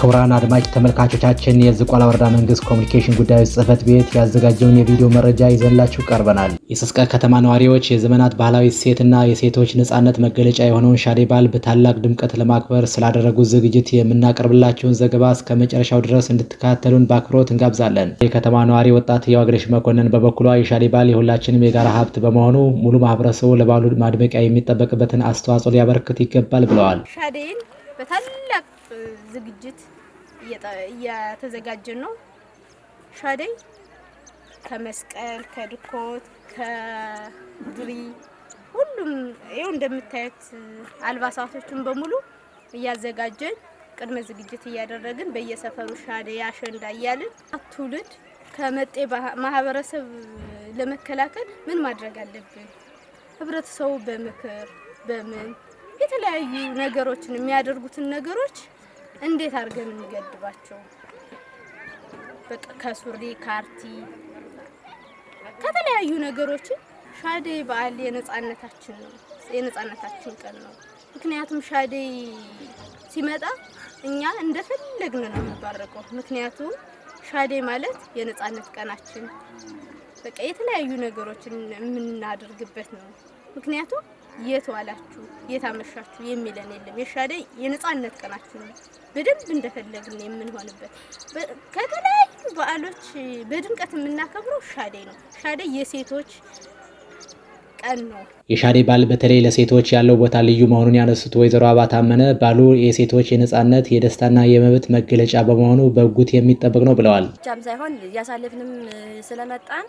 ክቡራን አድማጭ ተመልካቾቻችን የዝቋላ ወረዳ መንግስት ኮሚኒኬሽን ጉዳዮች ጽህፈት ቤት ያዘጋጀውን የቪዲዮ መረጃ ይዘንላችሁ ቀርበናል። የሰስቀ ከተማ ነዋሪዎች የዘመናት ባህላዊ እሴትና የሴቶች ነጻነት መገለጫ የሆነውን ሻዴ በዓል በታላቅ ድምቀት ለማክበር ስላደረጉት ዝግጅት የምናቀርብላችሁን ዘገባ እስከ መጨረሻው ድረስ እንድትከታተሉን በአክብሮት እንጋብዛለን። የከተማ ነዋሪ ወጣት የዋግነሽ መኮንን በበኩሏ የሻዴ በዓል የሁላችንም የጋራ ሀብት በመሆኑ ሙሉ ማህበረሰቡ ለበዓሉ ማድመቂያ የሚጠበቅበትን አስተዋጽኦ ሊያበረክት ይገባል ብለዋል። ሻዴን በታላቅ ዝግጅት እየተዘጋጀን ነው። ሻዴ ከመስቀል ከድኮት ከድሪ ሁሉም ይኸው እንደምታዩት አልባሳቶችን በሙሉ እያዘጋጀን ቅድመ ዝግጅት እያደረግን በየሰፈሩ ሻዴ አሸንዳ እያልን ትውልድ ከመጤ ማህበረሰብ ለመከላከል ምን ማድረግ አለብን? ህብረተሰቡ በምክር በምን የተለያዩ ነገሮችን የሚያደርጉትን ነገሮች እንዴት አድርገን እንገድባቸው? በቃ ከሱሪ ካርቲ ከተለያዩ ነገሮች ሻዴ በዓል የነጻነታችን ነው፣ የነጻነታችን ቀን ነው። ምክንያቱም ሻዴ ሲመጣ እኛ እንደፈለግን ነው የምንባረቀው። ምክንያቱም ሻዴ ማለት የነጻነት ቀናችን በቃ የተለያዩ ነገሮችን የምናደርግበት ነው። ምክንያቱም የት ዋላችሁ የት አመሻችሁ የሚለን የለም። የሻዴ የነጻነት ቀናችን ነው። በደንብ እንደፈለግን የምንሆንበት ከተለያዩ በዓሎች በድምቀት የምናከብረው ሻዴ ነው። ሻዴ የሴቶች ቀን ነው። የሻዴ በዓል በተለይ ለሴቶች ያለው ቦታ ልዩ መሆኑን ያነሱት ወይዘሮ አባታመነ በዓሉ የሴቶች የነጻነት የደስታና የመብት መገለጫ በመሆኑ በጉት የሚጠበቅ ነው ብለዋል። ብቻም ሳይሆን እያሳለፍንም ስለመጣን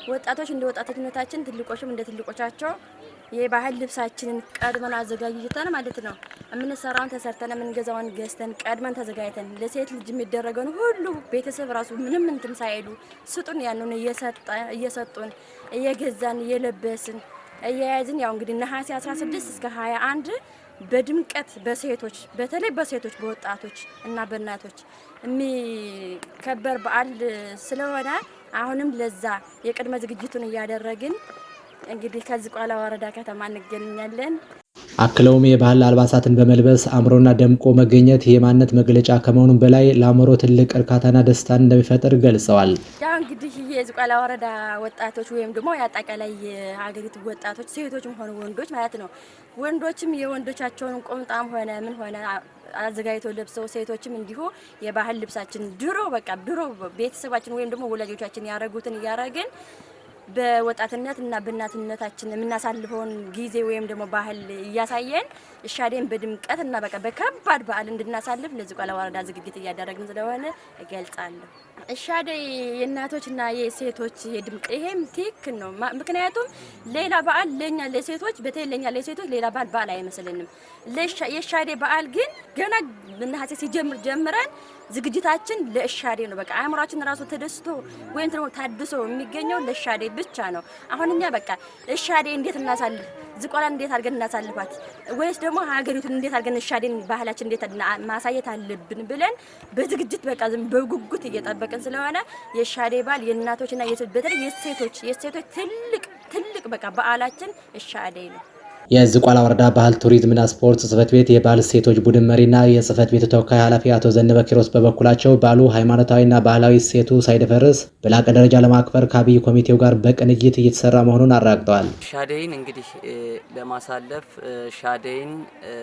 ወጣቶች እንደ ወጣትነታችን ትልቆችም እንደ ትልቆቻቸው የባህል ልብሳችንን ቀድመን አዘጋጅተን ማለት ነው የምንሰራውን ተሰርተን የምንገዛውን ገዝተን ቀድመን ተዘጋጅተን ለሴት ልጅ የሚደረገውን ሁሉ ቤተሰብ ራሱ ምንም እንትን ሳይሉ ስጡን ያንን እየሰጡን እየገዛን እየለበስን እያያዝን ያው እንግዲህ ነሐሴ 16 እስከ 21 በድምቀት በሴቶች በተለይ በሴቶች በወጣቶች እና በእናቶች የሚከበር በዓል ስለሆነ አሁንም ለዛ የቅድመ ዝግጅቱን እያደረግን እንግዲህ ከዝቋላ ወረዳ ከተማ እንገኛለን። አክለውም የባህል አልባሳትን በመልበስ አምሮና ደምቆ መገኘት የማንነት መግለጫ ከመሆኑም በላይ ለአእምሮ ትልቅ እርካታና ደስታን እንደሚፈጥር ገልጸዋል። ያው እንግዲህ የዝቋላ ወረዳ ወጣቶች ወይም ደግሞ የአጠቃላይ የሀገሪቱ ወጣቶች ሴቶችም ሆነ ወንዶች ማለት ነው ወንዶችም የወንዶቻቸውን ቁምጣም ሆነ ምን ሆነ አዘጋጅተው ለብሰው ሴቶችም እንዲሁ የባህል ልብሳችን ድሮ ቤተሰባችን ወይም ደግሞ ወላጆቻችን ያረጉትን እያረግን በወጣትነት እና በእናትነታችን የምናሳልፈውን ጊዜ ወይም ደግሞ ባህል እያሳየን ሻዴን በድምቀት እና በቃ በከባድ በዓል እንድናሳልፍ ለዝቋላ ወረዳ ዝግጅት እያደረግን ስለሆነ እገልጻለሁ። ሻዴ የእናቶችና የሴቶች የድምቀት ይሄም ትክክል ነው። ምክንያቱም ሌላ በዓል ለኛ ለሴቶች በተለይ ለኛ ለሴቶች ሌላ በዓል አይመስልንም። የሻዴ በዓል ግን ገና ነሐሴ ሲጀምር ጀምረን ዝግጅታችን ለሻዴ ነው። በቃ አእምሯችን ራሱ ተደስቶ ወይም ደግሞ ታድሶ የሚገኘው ለሻዴ ብቻ ነው። አሁን እኛ በቃ ሻዴ እንዴት እናሳልፍ፣ ዝቋላን እንዴት አድርገን እናሳልፋት፣ ወይስ ደግሞ ሀገሪቱን እንዴት አድርገን ሻዴን ባህላችን እንዴት ማሳየት አለብን ብለን በዝግጅት በቃ በጉጉት እየጠበቅን ስለሆነ የሻዴ በዓል የእናቶችና በተለይ የሴቶች ትልቅ በቃ በዓላችን ሻዴ ነው። የዝቋላ ወረዳ ባህል ቱሪዝምና ስፖርት ጽህፈት ቤት የባህል እሴቶች ቡድን መሪና የጽህፈት ቤቱ ተወካይ ኃላፊ አቶ ዘነበ ኪሮስ በበኩላቸው በዓሉ ሃይማኖታዊና ባህላዊ እሴቱ ሳይደፈርስ በላቀ ደረጃ ለማክበር ከአብይ ኮሚቴው ጋር በቅንጅት እየተሰራ መሆኑን አረጋግጠዋል። ሻዴይን እንግዲህ ለማሳለፍ ሻዴይን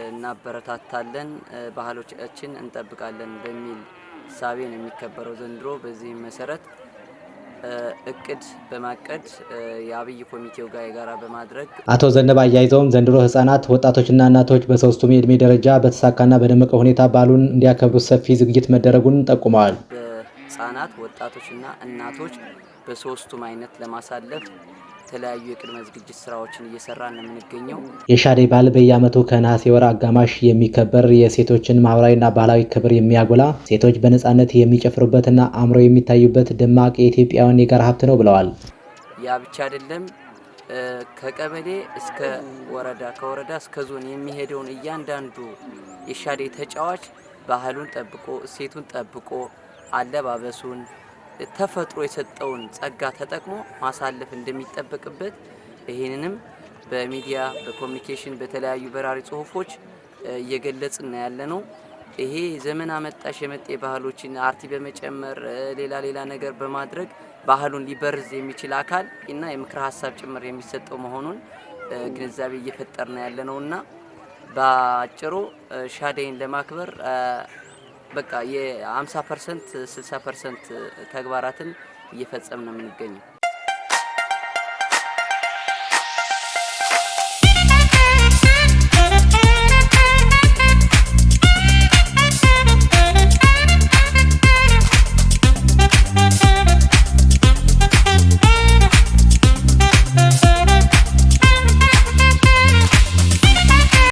እናበረታታለን፣ ባህሎቻችን እንጠብቃለን በሚል ሳቤ ነው የሚከበረው ዘንድሮ። በዚህ መሰረት እቅድ በማቀድ የአብይ ኮሚቴው ጋር የጋራ በማድረግ አቶ ዘነበ አያይዘውም ዘንድሮ ህጻናት፣ ወጣቶችና እናቶች በሶስቱም የእድሜ ደረጃ በተሳካና በደመቀ ሁኔታ በዓሉን እንዲያከብሩ ሰፊ ዝግጅት መደረጉን ጠቁመዋል። ህጻናት፣ ወጣቶችና እናቶች በሶስቱም አይነት ለማሳለፍ የተለያዩ የቅድመ ዝግጅት ስራዎችን እየሰራን ነው የምንገኘው። የሻዴ በዓል በየዓመቱ ከነሐሴ ወር አጋማሽ የሚከበር የሴቶችን ማህበራዊና ባህላዊ ክብር የሚያጎላ ሴቶች በነጻነት የሚጨፍሩበትና አምሮ የሚታዩበት ደማቅ የኢትዮጵያውያን የጋራ ሀብት ነው ብለዋል። ያ ብቻ አይደለም። ከቀበሌ እስከ ወረዳ ከወረዳ እስከ ዞን የሚሄደውን እያንዳንዱ የሻዴ ተጫዋች ባህሉን ጠብቆ እሴቱን ጠብቆ አለባበሱን ተፈጥሮ የሰጠውን ጸጋ ተጠቅሞ ማሳለፍ እንደሚጠበቅበት ይሄንንም በሚዲያ በኮሙኒኬሽን በተለያዩ በራሪ ጽሁፎች እየገለጽን ያለነው። ይሄ ዘመን አመጣሽ የመጤ ባህሎችን አርቲ በመጨመር ሌላ ነገር በማድረግ ባህሉን ሊበርዝ የሚችል አካል እና የምክር ሀሳብ ጭምር የሚሰጠው መሆኑን ግንዛቤ እየፈጠርን ያለነውና ባጭሩ ሻደይን ለማክበር በቃ የ50% 60% ተግባራትን እየፈጸምን ነው የምንገኘው።